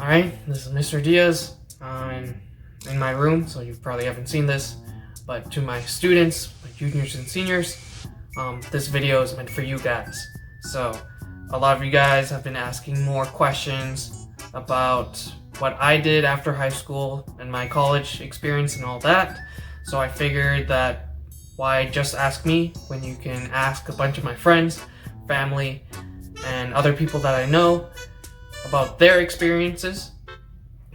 Alright, this is Mr. Diaz. I'm in my room, so you probably haven't seen this. But to my students, my juniors and seniors, this video is meant for you guys. So, a lot of you guys have been asking more questions about what I did after high school and my college experience and all that. So I figured that why just ask me when you can ask a bunch of my friends, family, and other people that I know about their experiences.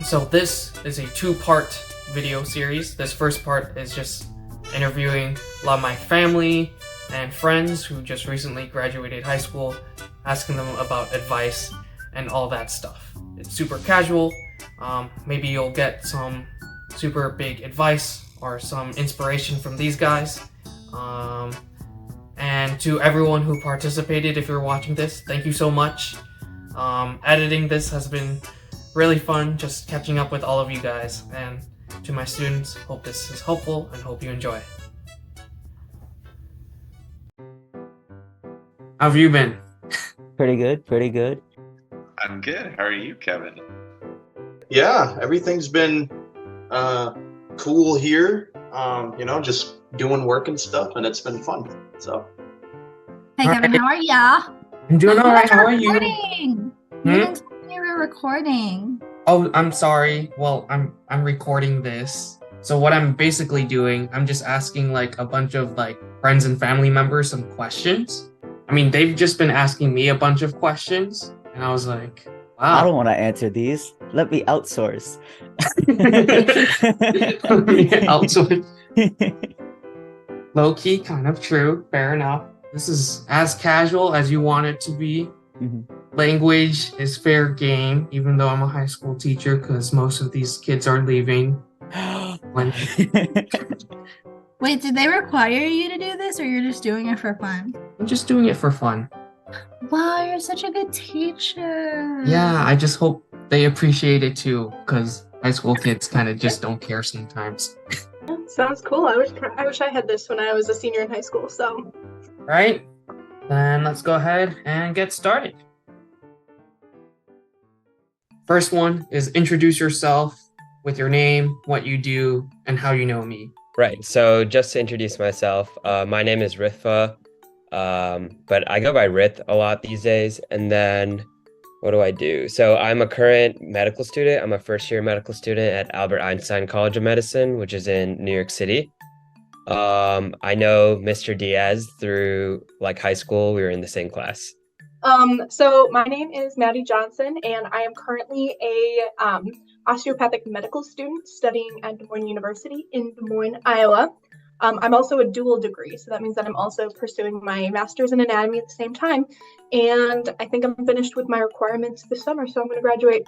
So this is a two-part video series. This first part is just interviewing a lot of my family and friends who just recently graduated high school, asking them about advice and all that stuff. It's super casual. Maybe you'll get some super big advice or some inspiration from these guys. And to everyone who participated, if you're watching this, thank you so much. Editing this has been really fun, just catching up with all of you guys. And to my students, hope this is helpful and hope you enjoy. How have you been? Pretty good, pretty good. I'm good. How are you, Kevin? Yeah, everything's been cool here. Just doing work and stuff, and it's been fun. So, Hey Kevin, how are ya? I'm doing all right. How are you? Recording. You didn't tell me you were recording. Oh, I'm sorry. Well, I'm recording this. So what I'm basically doing, I'm just asking like a bunch of like friends and family members some questions. I mean, they've just been asking me a bunch of questions, and I was like, I wow. don't want to answer these. Let me outsource. Outsource. Low key, kind of true. Fair enough. This is as casual as you want it to be. Mhm. Language is fair game, even though I'm a high school teacher, because most of these kids are leaving. Wait, did they require you to do this or you're just doing it for fun? I'm just doing it for fun. Wow, you're such a good teacher. Yeah, I just hope they appreciate it too, because high school kids kind of just don't care sometimes. Sounds cool. I wish I had this when I was a senior in high school. So, Right? Then let's go ahead and get started. First one is introduce yourself with your name, what you do, and how you know me. Right. So just to introduce myself, my name is Ritva, but I go by Rith a lot these days. And then what do I do? So I'm a current medical student. I'm a first-year medical student at Albert Einstein College of Medicine, which is in New York City. I know Mr. Diaz through like high school. We were in the same class. so my name is Maddie Johnson, and I am currently a osteopathic medical student studying at Des Moines University in Des Moines, Iowa. I'm also a dual degree, so that means that I'm also pursuing my master's in anatomy at the same time. And I think I'm finished with my requirements this summer, so I'm going to graduate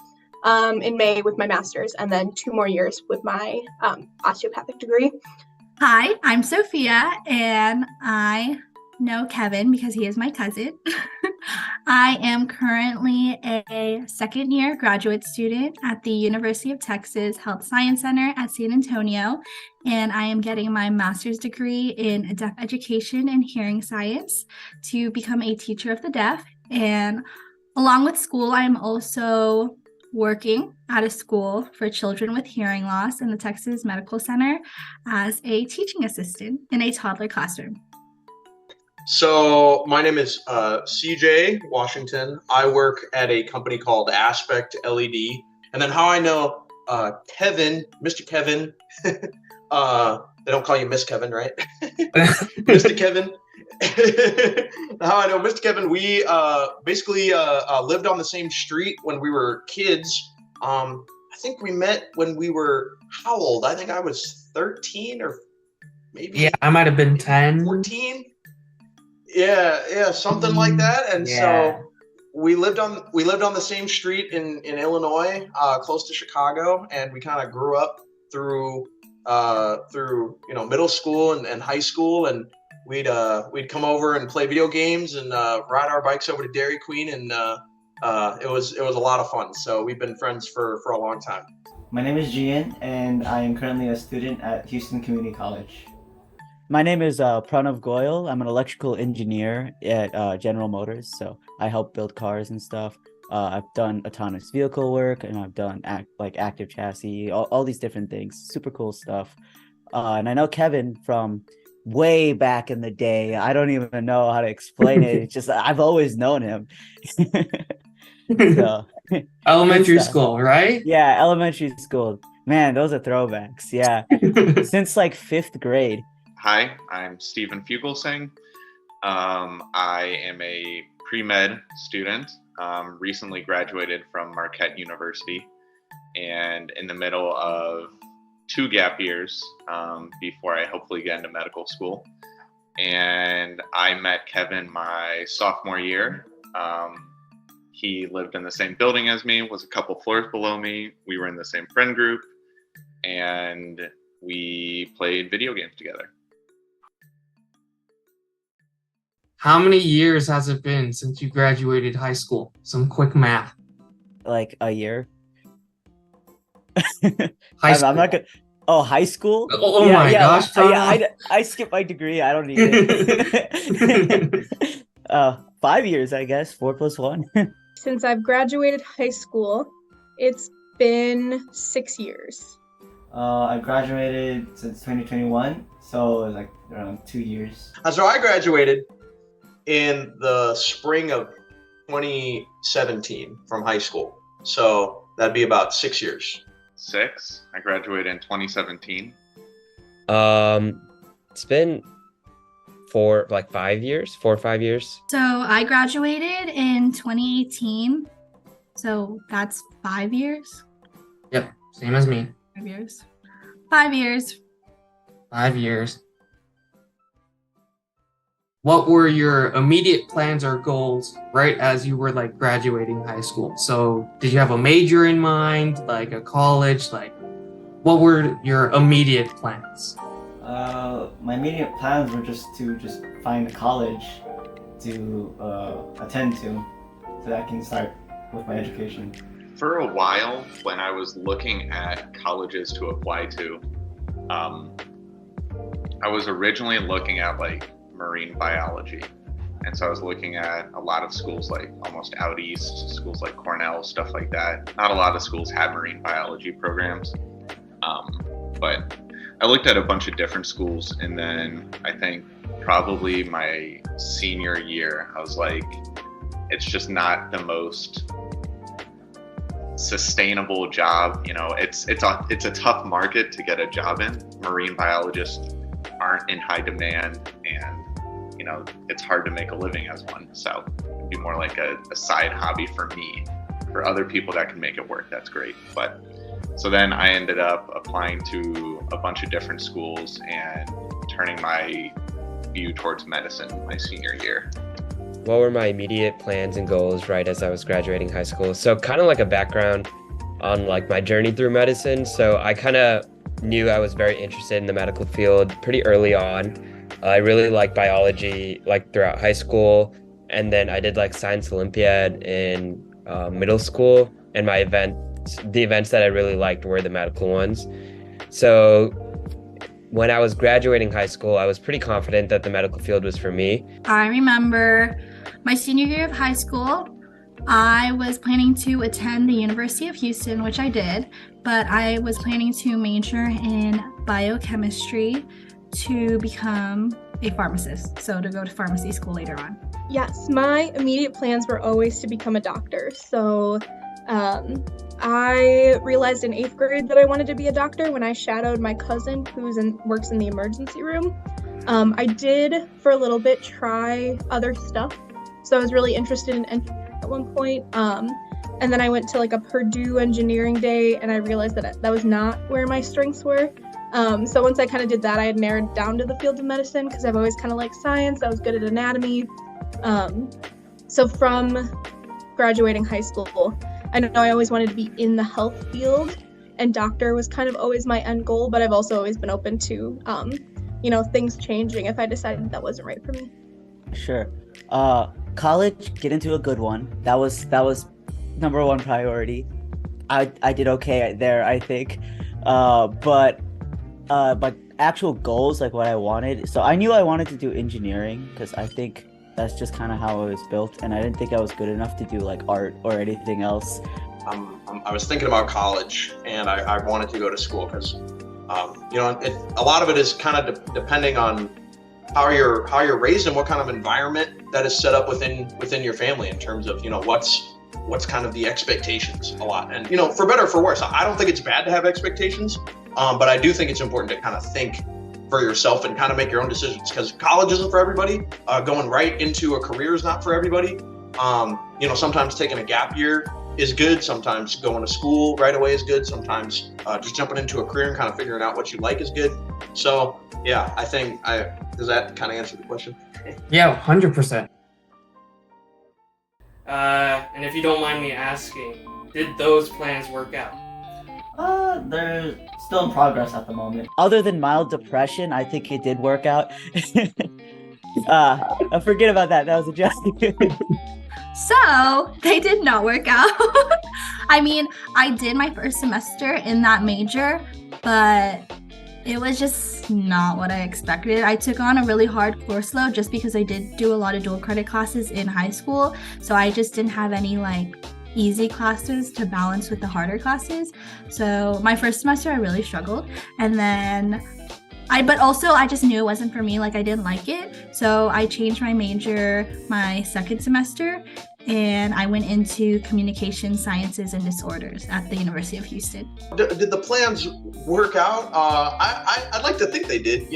in May with my master's, and then 2 more years with my osteopathic degree. Hi, I'm Sophia, and I know Kevin because he is my cousin. I am currently a second-year graduate student at the University of Texas Health Science Center at San Antonio, and I am getting my master's degree in deaf education and hearing science to become a teacher of the deaf. And along with school, I'm also working at a school for children with hearing loss in the Texas Medical Center as a teaching assistant in a toddler classroom. So my name is CJ Washington. I work at a company called Aspect LED. And then how I know Kevin, Mr. Kevin, they don't call you Miss Kevin, right? Mr. Kevin. How I know Mr. Kevin, we basically lived on the same street when we were kids. I think we met when we were, how old? I think I was 13 or maybe. Yeah, I might have been 10. 14. Yeah, something like that. And so we lived on the same street in Illinois, close to Chicago, and we kind of grew up through middle school and high school, and we'd come over and play video games and ride our bikes over to Dairy Queen, and it was a lot of fun. So we've been friends for a long time. My name is Gian, and I am currently a student at Houston Community College. My name is Pranav Goyal. I'm an electrical engineer at General Motors, so I help build cars and stuff. I've done autonomous vehicle work, and I've done active chassis, all these different things. Super cool stuff. And I know Kevin from way back in the day. I don't even know how to explain it. It's just I've always known him. So Elementary good stuff. school, right? Yeah, elementary school. Man, those are throwbacks. Yeah, since like 5th grade. Hi, I'm Stephen Fugelsing. I am a pre-med student, recently graduated from Marquette University, and in the middle of 2 gap years before I hopefully get into medical school. And I met Kevin my sophomore year. He lived in the same building as me, was a couple floors below me. We were in the same friend group, and we played video games together. How many years has it been since you graduated high school? Some quick math. Like a year. High school. I'm not gonna. Oh, high school? Oh my gosh, I skipped my degree. I don't need it. 5 years, I guess. 4 + 1. Since I've graduated high school, it's been 6 years. I graduated since 2021, so it was like around 2 years. So I graduated in the spring of 2017 from high school. So that'd be about 6 years. 6. I graduated in 2017. It's been 4 or 5 years. So I graduated in 2018. So that's 5 years. Yep, same as me. 5 years. 5 years. 5 years. What were your immediate plans or goals right as you were like graduating high school? So did you have a major in mind, like a college? Like, what were your immediate plans? My immediate plans were just to find a college to attend to, so that I can start with my education. For a while, when I was looking at colleges to apply to, I was originally looking at like marine biology. And so I was looking at a lot of schools like almost out east, schools like Cornell, stuff like that. Not a lot of schools have marine biology programs. But I looked at a bunch of different schools, and then I think probably my senior year, I was like, it's just not the most sustainable job. You know, it's a tough market to get a job in. Marine biologists aren't in high demand, and you know, it's hard to make a living as one. So it'd be more like a side hobby for me. For other people that can make it work, that's great. But so then I ended up applying to a bunch of different schools and turning my view towards medicine my senior year. What were my immediate plans and goals right as I was graduating high school? So kind of like a background on like my journey through medicine. So I kind of knew I was very interested in the medical field pretty early on. I really liked biology like throughout high school, and then I did like science Olympiad in middle school, and the events that I really liked were the medical ones. So when I was graduating high school, I was pretty confident that the medical field was for me. I remember my senior year of high school, I was planning to attend the University of Houston, which I did, but I was planning to major in biochemistry to become a pharmacist, so to go to pharmacy school later on. Yes, my immediate plans were always to become a doctor. So I realized in 8th grade that I wanted to be a doctor when I shadowed my cousin who works in the emergency room. I did for a little bit try other stuff. So I was really interested in engineering at one point. And then I went to like a Purdue engineering day, and I realized that that was not where my strengths were. So once I kind of did that, I had narrowed down to the field of medicine because I've always kind of liked science. I was good at anatomy. So from graduating high school, I know I always wanted to be in the health field, and doctor was kind of always my end goal, but I've also always been open to, things changing if I decided that wasn't right for me. Sure. College, get into a good one. That was number one priority. I did okay there, I think. But actual goals, like what I wanted. So I knew I wanted to do engineering because I think That's just kind of how I was built, and I didn't think I was good enough to do like art or anything else. I was thinking about college, and I wanted to go to school because, a lot of it is kind of depending on how you're raised and what kind of environment that is set up within your family in terms of, what's kind of the expectations a lot. And, for better or for worse, I don't think it's bad to have expectations, but I do think it's important to kind of think for yourself and kind of make your own decisions, because college isn't for everybody. Going right into a career is not for everybody. Sometimes taking a gap year is good. Sometimes going to school right away is good. Sometimes just jumping into a career and kind of figuring out what you like is good. So yeah, I think does that kind of answer the question? Yeah, 100%. And if you don't mind me asking, did those plans work out? They're still in progress at the moment. Other than mild depression, I think it did work out. Forget about that. That was a joke. So they did not work out. I mean, I did my first semester in that major, but it was just not what I expected. I took on a really hard course load just because I did do a lot of dual credit classes in high school. So I just didn't have any easy classes to balance with the harder classes. So my first semester, I really struggled. And then I just knew it wasn't for me. I didn't like it. So I changed my major my second semester, and I went into communication sciences and disorders at the University of Houston. Did the plans work out? I'd like to think they did.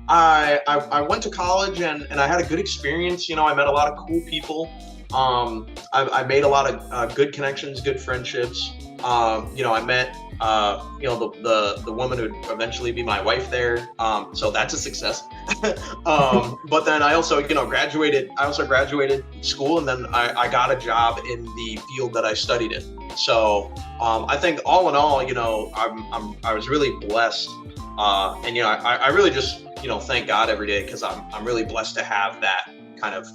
I went to college and I had a good experience. I met a lot of cool people. I made a lot of good connections, good friendships. I met the woman who'd eventually be my wife there. So that's a success. But then I also, graduated. I also graduated school, and then I got a job in the field that I studied in. So I think all in all, I was really blessed. And I really just thank God every day, because I'm really blessed to have that kind of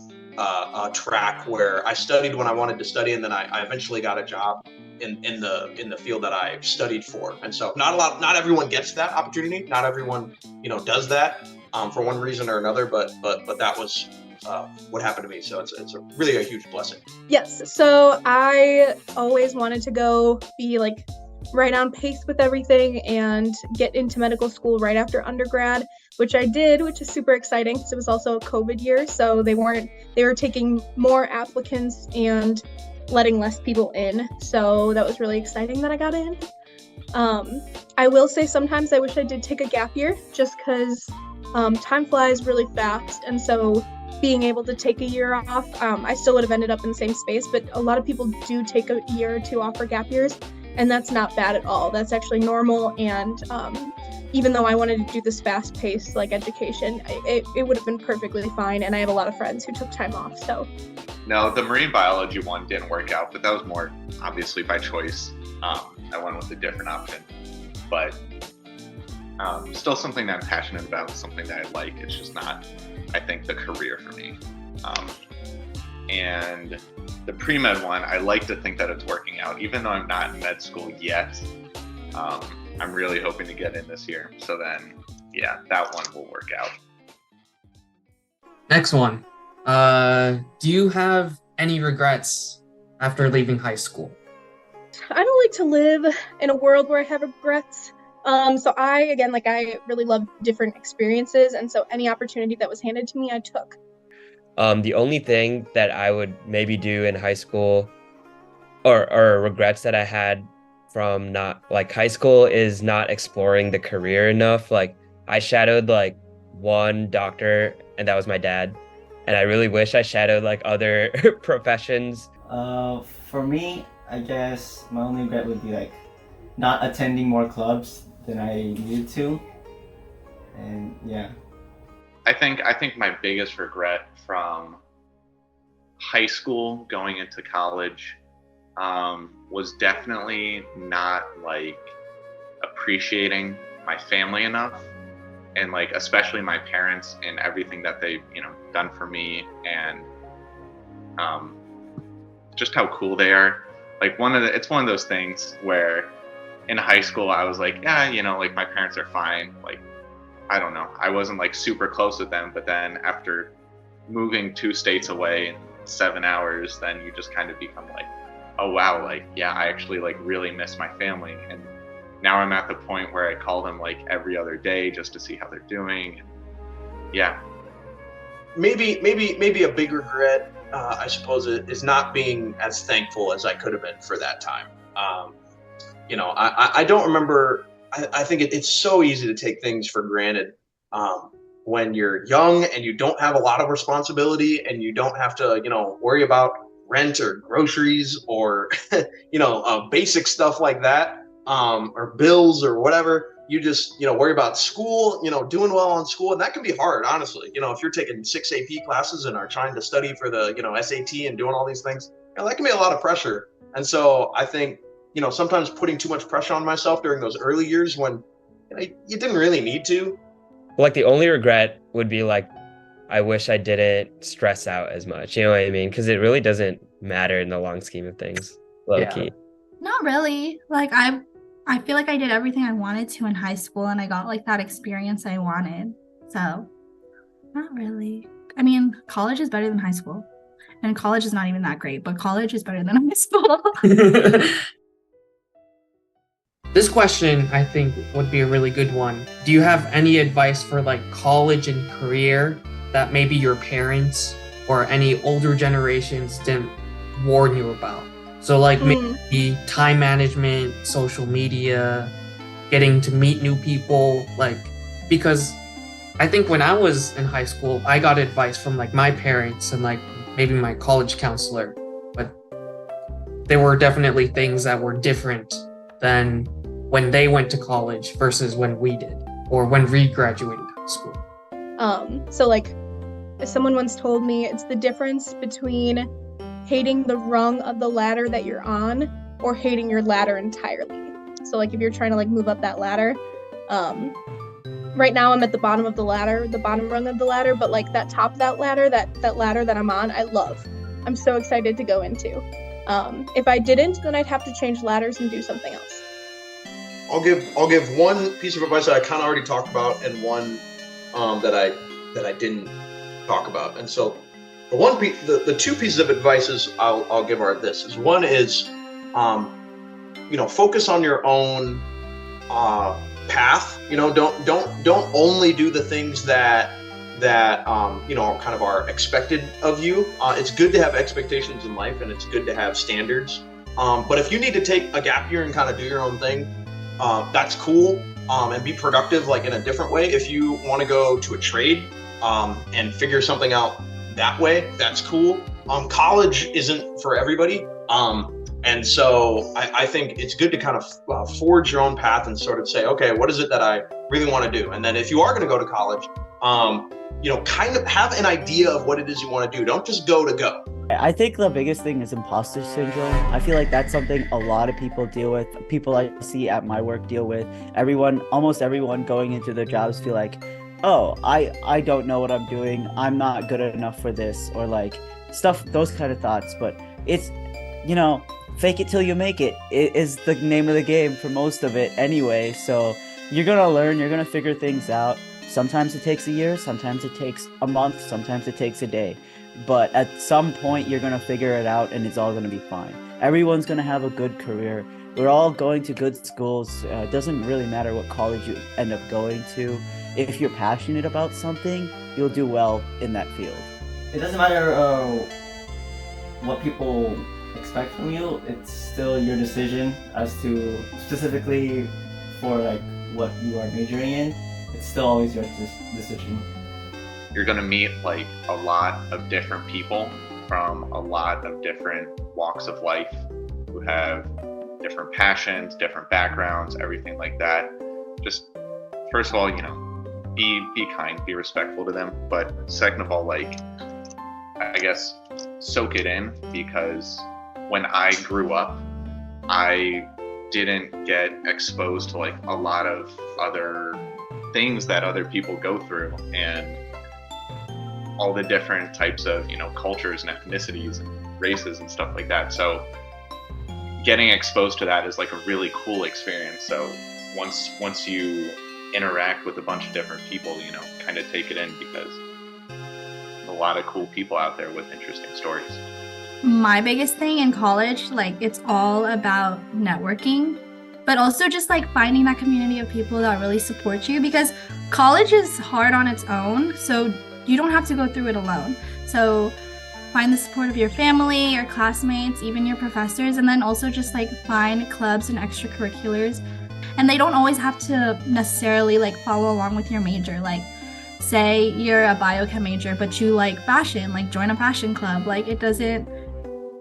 track where I studied when I wanted to study, and then I eventually got a job in the field that I studied for. And so not everyone gets that opportunity. Not everyone does that for one reason or another. But that was what happened to me. So it's really a huge blessing. Yes. So I always wanted to go be right on pace with everything and get into medical school right after undergrad, which I did, which is super exciting because it was also a COVID year. So they were taking more applicants and letting less people in. So that was really exciting that I got in. I will say sometimes I wish I did take a gap year, just because time flies really fast. And so being able to take a year off, I still would have ended up in the same space, but a lot of people do take a year or two off for gap years. And that's not bad at all. That's actually normal. And even though I wanted to do this fast-paced education, it would have been perfectly fine. And I have a lot of friends who took time off. So no, the marine biology one didn't work out, but that was more obviously by choice. I went with a different option, but still something that I'm passionate about, something that I like. It's just not, I think, the career for me. And the pre-med one, I like to think that it's working out, even though I'm not in med school yet. I'm really hoping to get in this year. So then, yeah, that one will work out. Next one. Do you have any regrets after leaving high school? I don't like to live in a world where I have regrets. So I really love different experiences. And so any opportunity that was handed to me, I took. The only thing that I would maybe do in high school or regrets that I had from not high school is not exploring the career enough. I shadowed one doctor, and that was my dad. And I really wish I shadowed other professions. For me, I guess my only regret would be not attending more clubs than I needed to. And yeah. I think my biggest regret from high school going into college was definitely not appreciating my family enough, and especially my parents and everything that they've done for me, and just how cool they are. It's one of those things where in high school I was my parents are fine. I don't know. I wasn't super close with them, but then after moving 2 states away in 7 hours, then you just kind of become like, oh wow, like yeah, I actually like really miss my family. And now I'm at the point where I call them like every other day just to see how they're doing. Yeah. Maybe a big regret, I suppose, is not being as thankful as I could have been for that time. I don't remember. I think it's so easy to take things for granted when you're young and you don't have a lot of responsibility and you don't have to, worry about rent or groceries or, basic stuff like that, or bills or whatever. You just, worry about school, doing well on school. And that can be hard, honestly. If you're taking 6 AP classes and are trying to study for the, SAT and doing all these things, that can be a lot of pressure. And so I think, sometimes putting too much pressure on myself during those early years when you didn't really need to. Like the only regret would be like, I wish I didn't stress out as much. You know what I mean? Because it really doesn't matter in the long scheme of things. Low key. Not really. Like I feel like I did everything I wanted to in high school and I got like that experience I wanted. So not really. I mean, college is better than high school. And college is not even that great, but college is better than high school. This question, I think, would be a really good one. Do you have any advice for like college and career that maybe your parents or any older generations didn't warn you about? So like maybe time management, social media, getting to meet new people, like, because I think when I was in high school, I got advice from like my parents and like maybe my college counselor, but there were definitely things that were different than when they went to college versus when we did, or when we graduated high school. So like, someone once told me it's the difference between hating the rung of the ladder that you're on or hating your ladder entirely. So like if you're trying to like move up that ladder, right now I'm at the bottom of the ladder, the bottom rung of the ladder, but like that top of that ladder, that ladder that I'm on, I love. I'm so excited to go into. If I didn't, then I'd have to change ladders and do something else. I'll give one piece of advice that I kind of already talked about, and one that I didn't talk about. And so the two pieces of advice I'll give are this: is one is focus on your own path. Don't only do the things that kind of are expected of you. It's good to have expectations in life, and it's good to have standards. But if you need to take a gap year and kind of do your own thing, that's cool, and be productive like in a different way. If you want to go to a trade and figure something out that way, that's cool. College isn't for everybody, and so I think it's good to kind of forge your own path and sort of say, okay, what is it that I really want to do? And then if you are going to go to college, kind of have an idea of what it is you want to do. Don't just go to go. I think the biggest thing is imposter syndrome. I feel like that's something a lot of people deal with. People I see at my work deal with. Almost everyone going into their jobs feel like, oh, I don't know what I'm doing. I'm not good enough for this, or like stuff, those kind of thoughts. But it's, fake it till you make it. It is the name of the game for most of it anyway. So you're going to learn, you're going to figure things out. Sometimes it takes a year, sometimes it takes a month, sometimes it takes a day. But at some point, you're going to figure it out and it's all going to be fine. Everyone's going to have a good career. We're all going to good schools. It doesn't really matter what college you end up going to. If you're passionate about something, you'll do well in that field. It doesn't matter what people expect from you. It's still your decision as to specifically for like what you are majoring in. It's still always your decision. You're going to meet like a lot of different people from a lot of different walks of life who have different passions, different backgrounds, everything like that. Just first of all, be kind, be respectful to them. But second of all, like, I guess soak it in, because when I grew up, I didn't get exposed to like a lot of other things that other people go through, and all the different types of cultures and ethnicities and races and stuff like that. So getting exposed to that is like a really cool experience. So once you interact with a bunch of different people, kind of take it in, because there's a lot of cool people out there with interesting stories. My biggest thing in college, like it's all about networking, but also just like finding that community of people that really support you, because college is hard on its own, so you don't have to go through it alone. So find the support of your family, your classmates, even your professors, and then also just like find clubs and extracurriculars. And they don't always have to necessarily like follow along with your major. Like say you're a biochem major, but you like fashion, like join a fashion club. Like it doesn't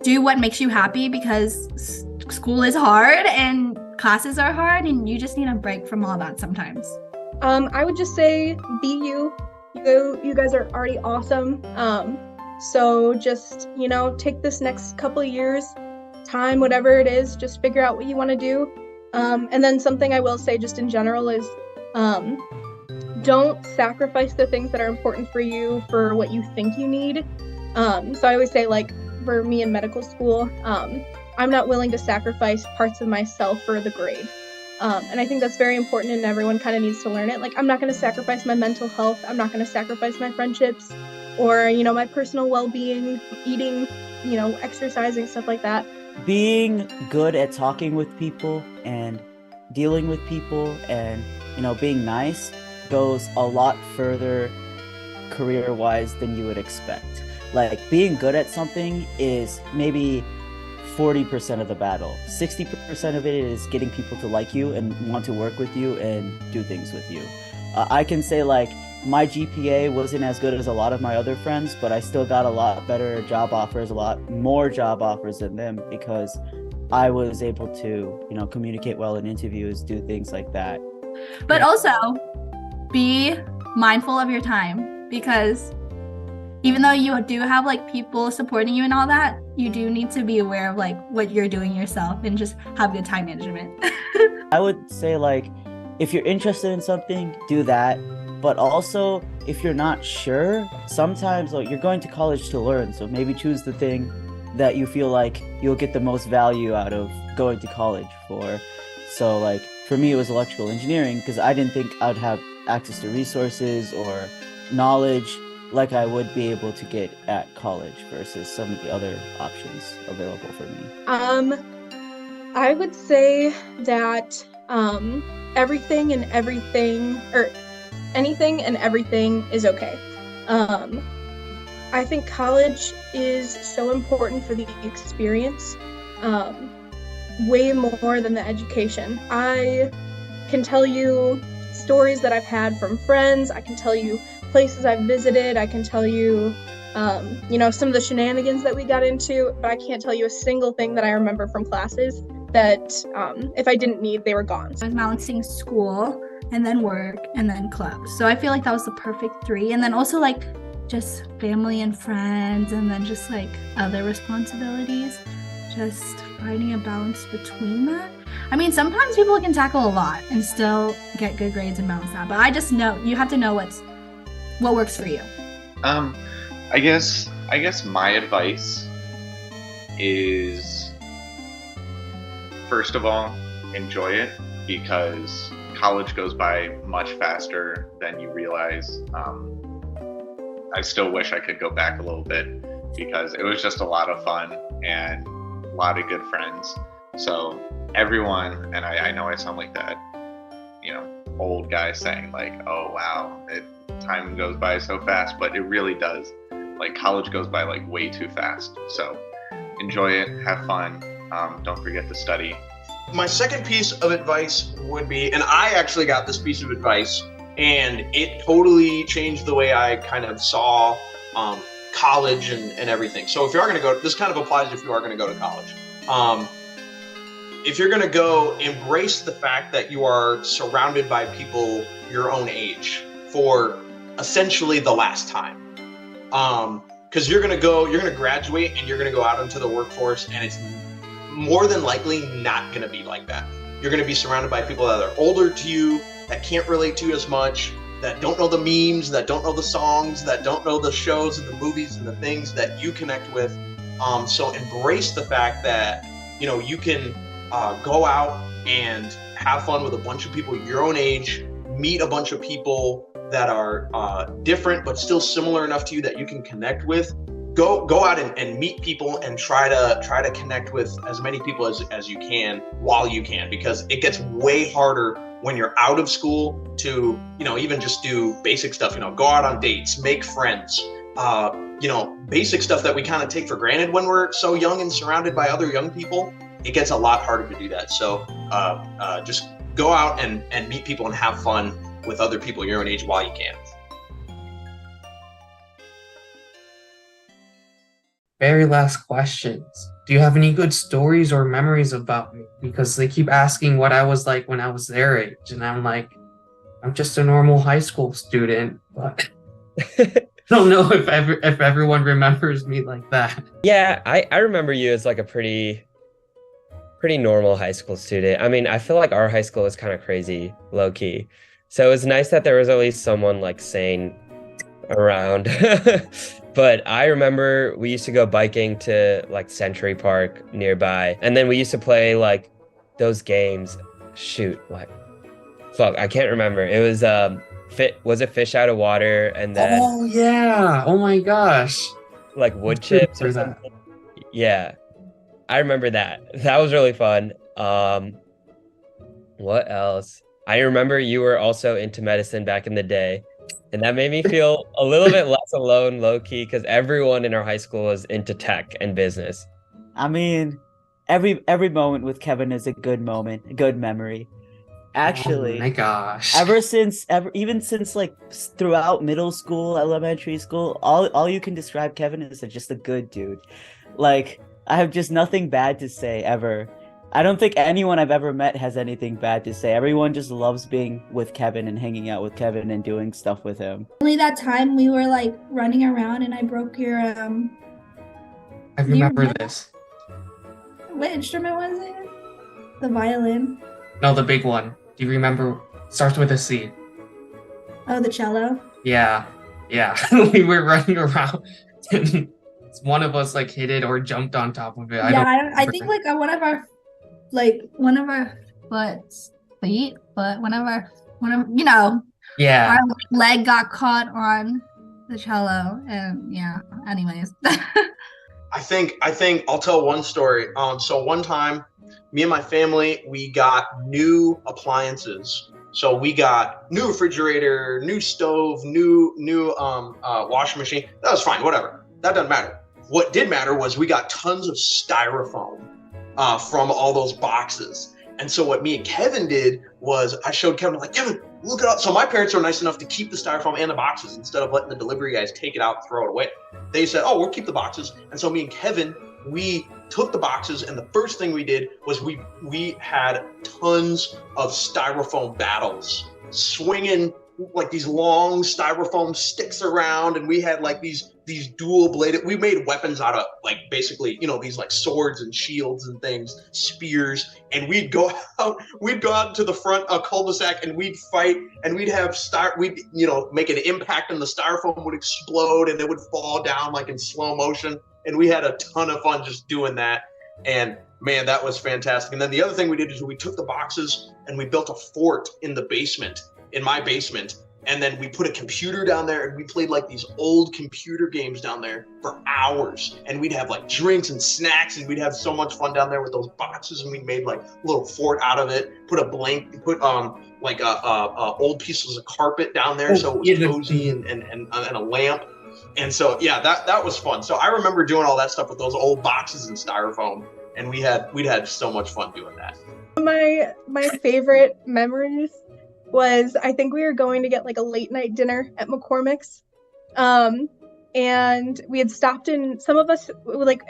do what makes you happy, because school is hard and classes are hard, and you just need a break from all that sometimes. I would just say be you. You guys are already awesome. So just, take this next couple of years, time, whatever it is, just figure out what you want to do. And then something I will say just in general is don't sacrifice the things that are important for you for what you think you need. So I always say, like, for me in medical school, I'm not willing to sacrifice parts of myself for the grade. And I think that's very important, and everyone kind of needs to learn it. Like, I'm not going to sacrifice my mental health. I'm not going to sacrifice my friendships or, my personal well-being, eating, exercising, stuff like that. Being good at talking with people and dealing with people and, being nice goes a lot further career-wise than you would expect. Like, being good at something is maybe 40% of the battle. 60% of it is getting people to like you and want to work with you and do things with you. I can say, like, my GPA wasn't as good as a lot of my other friends, but I still got a lot better job offers, a lot more job offers than them, because I was able to, communicate well in interviews, do things like that. But also be mindful of your time, because even though you do have like people supporting you and all that, you do need to be aware of like what you're doing yourself and just have good time management. I would say, like, if you're interested in something, do that. But also, if you're not sure, sometimes like, you're going to college to learn. So maybe choose the thing that you feel like you'll get the most value out of going to college for. So like for me, it was electrical engineering, because I didn't think I'd have access to resources or knowledge like I would be able to get at college versus some of the other options available for me. I would say that anything and everything is okay. I think college is so important for the experience, way more than the education. I can tell you stories that I've had from friends. I can tell you places I've visited. I can tell you, some of the shenanigans that we got into, but I can't tell you a single thing that I remember from classes that if I didn't need, they were gone. I was balancing school and then work and then clubs. So I feel like that was the perfect 3. And then also like just family and friends, and then just like other responsibilities, just finding a balance between that. I mean, sometimes people can tackle a lot and still get good grades and balance that, but I just know you have to know what works for you. I guess my advice is, first of all, enjoy it, because college goes by much faster than you realize. I still wish I could go back a little bit, because it was just a lot of fun and a lot of good friends. So everyone, and I know I sound like that, old guy saying like, oh wow, time goes by so fast, but it really does. Like, college goes by like way too fast. So enjoy it, have fun, don't forget to study. My second piece of advice would be, and I actually got this piece of advice, and it totally changed the way I kind of saw college and everything. So if you are going to go, this kind of applies if you are going to go to college. If you're going to go, embrace the fact that you are surrounded by people your own age for essentially the last time. Because you're going to graduate and you're going to go out into the workforce, and it's more than likely not going to be like that. You're going to be surrounded by people that are older to you, that can't relate to you as much, that don't know the memes, that don't know the songs, that don't know the shows and the movies and the things that you connect with. So embrace the fact that, you can go out and have fun with a bunch of people your own age, meet a bunch of people that are different but still similar enough to you that you can connect with. Go out and meet people and try to connect with as many people as you can while you can, because it gets way harder when you're out of school to, even just do basic stuff, go out on dates, make friends, basic stuff that we kind of take for granted when we're so young and surrounded by other young people. It gets a lot harder to do that. So just go out and meet people and have fun with other people your own age while you can. Very last questions. Do you have any good stories or memories about me? Because they keep asking what I was like when I was their age, and I'm like, I'm just a normal high school student, but I don't know if everyone remembers me like that. Yeah, I remember you as like a pretty normal high school student. I mean, I feel like our high school was kind of crazy, low key. So it was nice that there was at least someone like sane around. But I remember we used to go biking to like Century Park nearby, and then we used to play like those games. I can't remember. It was was it Fish Out of Water, and then Oh yeah, oh my gosh, like wood chips or something. Yeah, I remember that. That was really fun. What else? I remember you were also into medicine back in the day. And that made me feel a little bit less alone, low-key, because everyone in our high school was into tech and business. I mean, every moment with Kevin is a good moment, a good memory. Actually, oh my gosh, even since like throughout middle school, elementary school, all you can describe Kevin as just a good dude. Like, I have just nothing bad to say ever. I don't think anyone I've ever met has anything bad to say. Everyone just loves being with Kevin and hanging out with Kevin and doing stuff with him. Only that time we were like running around and I broke your I remember this. What instrument was it? The violin. No, the big one. Do you remember? Starts with a C. Oh, the cello. Yeah. We were running around and one of us like hit it or jumped on top of it. I think like one of our yeah, our leg got caught on the cello, and yeah. Anyways, I think I'll tell one story. So one time, me and my family, we got new appliances. So we got new refrigerator, new stove, new washing machine. That was fine, whatever. That doesn't matter. What did matter was we got tons of styrofoam from all those boxes. And so what me and Kevin did was I showed Kevin, like, Kevin, look it up. So my parents were nice enough to keep the styrofoam and the boxes instead of letting the delivery guys take it out and throw it away. They said, oh, we'll keep the boxes. And so me and Kevin, we took the boxes, and the first thing we did was we had tons of styrofoam battles, swinging like these long styrofoam sticks around, and we had like these dual bladed, we made weapons out of like basically, these like swords and shields and things, spears, and we'd go out into the front cul-de-sac, and we'd fight, and we'd make an impact, and the styrofoam would explode and it would fall down like in slow motion, and we had a ton of fun just doing that. And man, that was fantastic. And then the other thing we did is we took the boxes and we built a fort in my basement, and then we put a computer down there, and we played like these old computer games down there for hours, and we'd have like drinks and snacks, and we'd have so much fun down there with those boxes, and we made like a little fort out of it, put old pieces of carpet down there so it was cozy, and a lamp. And so yeah, that was fun. So I remember doing all that stuff with those old boxes and styrofoam, and we'd had so much fun doing that. My favorite memories was, I think we were going to get like a late night dinner at McCormick's, and we had stopped in, some of us, like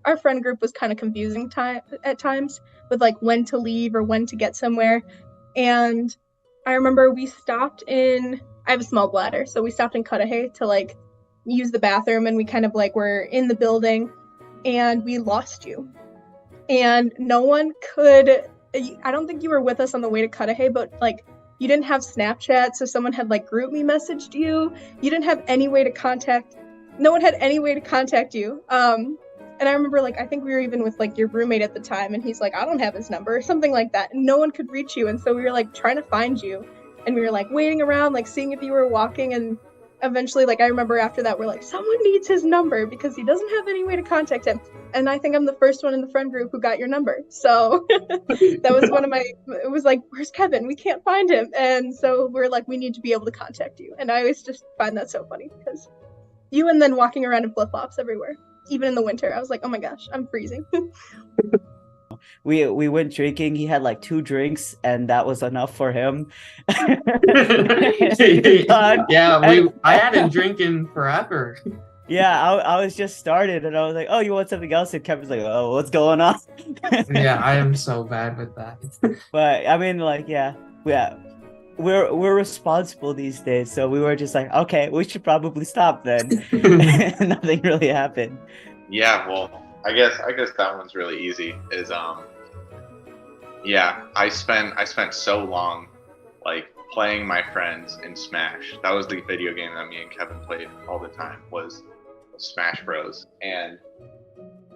our friend group was kind of confusing at times with like when to leave or when to get somewhere. And I remember we stopped in, I have a small bladder, so we stopped in Cudahy to like use the bathroom, and we kind of like were in the building, and we lost you, and no one could, I don't think you were with us on the way to Cudahy, but like you didn't have Snapchat, so someone had like group me messaged you. You didn't have any way to contact, no one had any way to contact you. And I remember like, I think we were even with like your roommate at the time, and he's like, I don't have his number, or something like that. And no one could reach you. And so we were like trying to find you. and we were like waiting around, like seeing if you were walking, and eventually, like I remember after that, we're like, someone needs his number because he doesn't have any way to contact him. And I think I'm the first one in the friend group who got your number. So that was one of my, it was like, where's Kevin? We can't find him. And so we're like, we need to be able to contact you. And I always just find that so funny because you and then walking around in flip-flops everywhere, even in the winter. I was like, oh my gosh, I'm freezing. We went drinking. He had like 2 drinks, and that was enough for him. Yeah, I hadn't drinking forever. Yeah, I was just started, and I was like, "Oh, you want something else?" And Kevin's like, "Oh, what's going on?" Yeah, I am so bad with that. But I mean, like, yeah, we're responsible these days, so we were just like, okay, we should probably stop then. Nothing really happened. Yeah, well, I guess that one's really easy. Is yeah, I spent so long like playing my friends in Smash. That was the video game that me and Kevin played all the time, was Smash Bros. And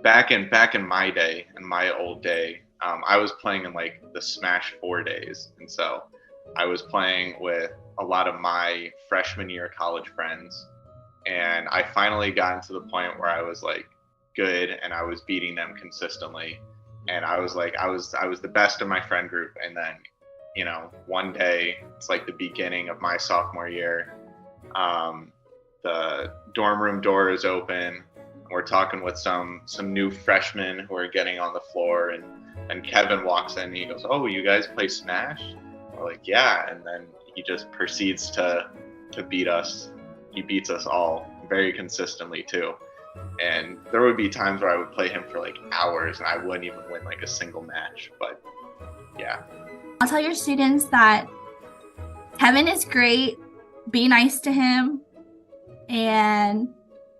back in my day, in my old day, I was playing in like the Smash 4 days, and so I was playing with a lot of my freshman year college friends, and I finally got to the point where I was like good and I was beating them consistently, and I was like I was the best of my friend group. And then, you know, one day, it's like the beginning of my sophomore year, the dorm room door is open. We're talking with some new freshmen who are getting on the floor, and Kevin walks in and he goes, "Oh, you guys play Smash?" We're like, "Yeah." And then he just proceeds to beat us. He beats us all very consistently too. And there would be times where I would play him for like hours and I wouldn't even win like a single match. But yeah. I'll tell your students that Kevin is great. Be nice to him and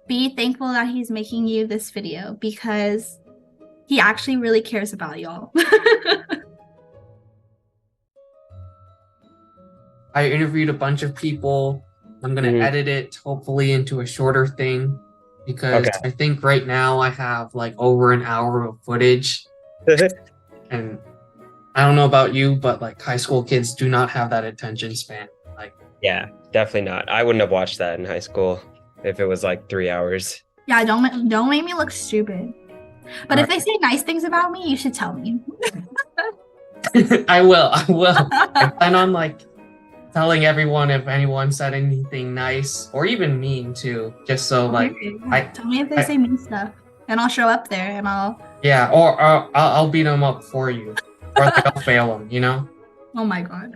be thankful that he's making you this video because he actually really cares about y'all. I interviewed a bunch of people. I'm going to edit it hopefully into a shorter thing because I think right now I have like over an hour of footage. And I don't know about you, but like high school kids do not have that attention span. Like, yeah, definitely not. I wouldn't have watched that in high school if it was like 3 hours. Yeah, don't make me look stupid. But if they say nice things about me, you should tell me. I will. I plan on like telling everyone if anyone said anything nice or even mean too, just so like tell me if they say mean stuff, and I'll show up there and I'll or I'll beat them up for you, or like I'll fail them, you know. Oh my god.